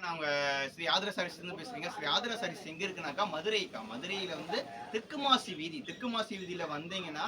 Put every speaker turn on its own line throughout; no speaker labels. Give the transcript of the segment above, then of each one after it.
அவங்க ஸ்ரீ ஆதரா சாரீஸ்லேருந்து பேசுறீங்க. ஸ்ரீ ஆதரா சாரீஸ் எங்க இருக்குனாக்கா மதுரைக்கா. மதுரையில வந்து தெற்கு வீதி. தெற்கு வீதியில வந்தீங்கன்னா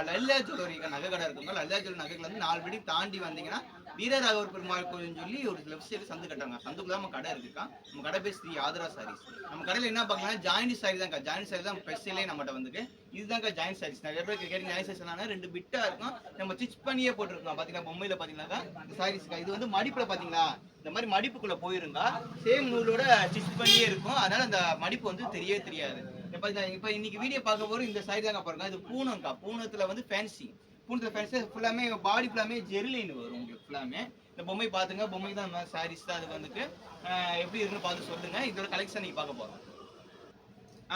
லலிதா ஜுவல்லரி நகை கடை இருக்குங்க. லலிதா ஜுவல்லரி நகைகள் வந்து 4 படி தாண்டி வந்தீங்கன்னா வீரராகவர் பெருமாள் கோயில்னு சொல்லி ஒரு லெஃப்ட் சைடு சந்து கட்டுறாங்க. சந்துக்குள்ள நம்ம கடை இருக்குக்கா. நம்ம கடை பேர் ஸ்ரீ ஆதரா சாரீஸ். நம்ம கடையில் என்ன பார்க்கலாம், ஜாயிண்ட் சாரி தான்க்கா. ஜாயிண்ட் சாரி தான் ஸ்பெஷலே நம்மகிட்ட வந்துருக்கு. இதுதான்க்கா ஜாயிண்ட் சாரீஸ். நிறைய பேர் கேட்குறீங்க ஜாயிண்ட் சாரீஸ் என்னன்னா 2 பிட்டா இருக்கும். நம்ம ஸ்டிச் பண்ணியே போட்டுருக்கோம். பார்த்தீங்கன்னா பொம்மையில பார்த்தீங்கன்னாக்கா சாரீஸ்க்கா. இது வந்து மடிப்புல பார்த்தீங்களா, இந்த மாதிரி மடிப்புக்குள்ள போயிருங்க. சேம் நூலோட ஸ்டிச் பண்ணியே இருக்கும். அதனால அந்த மடிப்பு வந்து தெரியவே தெரியாது. இப்ப இன்னைக்கு வீடியோ பார்க்க போறோம். இந்த சாரி தாங்க பாருங்க. இது பூனம்க்கா. பூனத்துல வந்து ஃபேன்சி. பூனத்துல ஃபேன்சி ஃபுல்லாமே பாடி ஃபுல்லாமே ஜெர்லின் வரும் உங்களுக்கு ஃபுல்லாமே. இந்த பொம்மை பாத்துங்க. பொம்மைக்கு தான் இந்த மாதிரி சாரீஸ் தான். அது வந்துட்டு எப்படி இருக்குன்னு பார்த்து சொல்லுங்க. இதோட கலெக்ஷன் நீங்க பார்க்க போறோம்.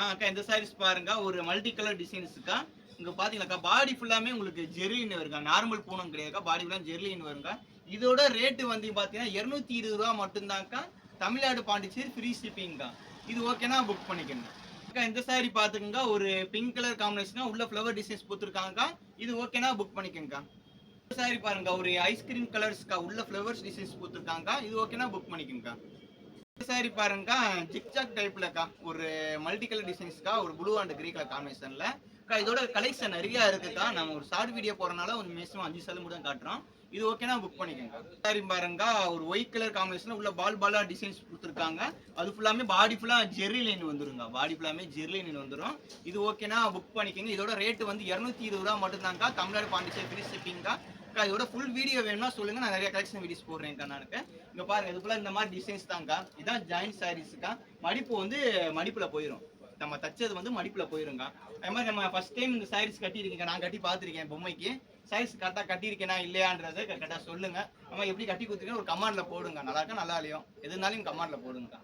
அக்கா இந்த சாரீஸ் பாருங்க. ஒரு மல்டி கலர் டிசைன்ஸ்க்கா. இங்க பாத்தீங்கன்னாக்கா பாடி ஃபுல்லாமே உங்களுக்கு ஜெர்லின் வருங்க. நார்மல் பூனம் கிடையாதுக்கா. பாடி ஃபுல்லா ஜெர்லின் வருங்க. இதோட ரேட்டு வந்து பாத்தீங்கன்னா 220 ரூபா மட்டும்தான்க்கா. தமிழ்நாடு பாண்டிச்சேரி ஃப்ரீ ஷிப்பிங்க்கா. இது ஓகேனா புக் பண்ணிக்கங்க. இந்த சாரி பாத்துக்கங்க. ஒரு பிங்க் கலர் காம்பினேஷனா உள்ள ஃப்ளவர் டிசைன்ஸ் கொடுத்துருக்காங்கக்கா. இது ஓகேனா புக் பண்ணிக்கங்கக்கா. இந்த சாரி பாருங்க. ஒரு ஐஸ்கிரீம் கலர்ஸ்க்கா. உள்ள ஃப்ளவர்ஸ் டிசைன்ஸ் கொடுத்துருக்காங்கக்கா. இது ஓகேனா புக் பண்ணிக்கங்கக்கா. இந்த சாரி பாருங்கக்கா. ஜிக்ஜாக் டைப்லக்கா. ஒரு மல்டி கலர் டிசைன்ஸ்க்கா. ஒரு ப்ளூ அண்ட் கிரே கலர் காம்பினேஷன்ல. இதோட கலெக்ஷன் நிறைய இருக்குக்கா. நம்ம ஒரு ஷார்ட் வீடியோ போறனால ஒரு மேக்ஸிமம் 5 சதவீதம் மட்டும் காட்டுறோம். இது ஓகேனா புக் பண்ணிக்கங்க. சாரி பாருங்க. ஒரு ஒயிட் கலர் காம்பினேஷன்ல உள்ள பால் பாலா டிசைன்ஸ் கொடுத்துருக்காங்க. அது ஃபுல்லாமே பாடி ஃபுல்லா ஜெர்ரி லைன் வந்துருங்க. பாடி ஃபுல்லாமே ஜெர்ரி லைன் வந்துரும். இது ஓகேனா புக் பண்ணிக்கங்க. இதோட ரேட் வந்து 220 ரூபா மட்டும் தான்க்கா. தமிழ்நாடு பாண்டிச்சேரி ஃப்ரீ ஷிப்பிங்க்கா. இதோட ஃபுல் வீடியோ வேணும்னா சொல்லுங்க. நான் நிறைய கலெக்ஷன் வீடியோஸ் போடுறேன்க்கா. நான் இங்க பாருங்க. இதுக்குள்ள இந்த மாதிரி டிசைன்ஸ் தான்க்கா. இதான் ஜாயிண்ட் சாரீஸ்க்கா. மடிப்பு வந்து மடிப்புல போயிடும். நம்ம தச்சது வந்து மடிப்புல போயிருங்க. அது மாதிரி நம்ம ஃபர்ஸ்ட் டைம் இந்த சாரீஸ் கட்டியிருக்கீங்க. நான் கட்டி பார்த்துருக்கேன் பொம்மைக்கு. சாரீஸ் கரெக்டாக கட்டியிருக்கேனா இல்லையான்றதை கரெக்டாக சொல்லுங்க. நம்ம எப்படி கட்டி கொடுத்துருக்கேன் ஒரு கமெண்ட்ல போடுங்க. நல்லா இருக்கா நல்லா இல்லையோ எதுனாலும் கமெண்ட்ல போடுங்க.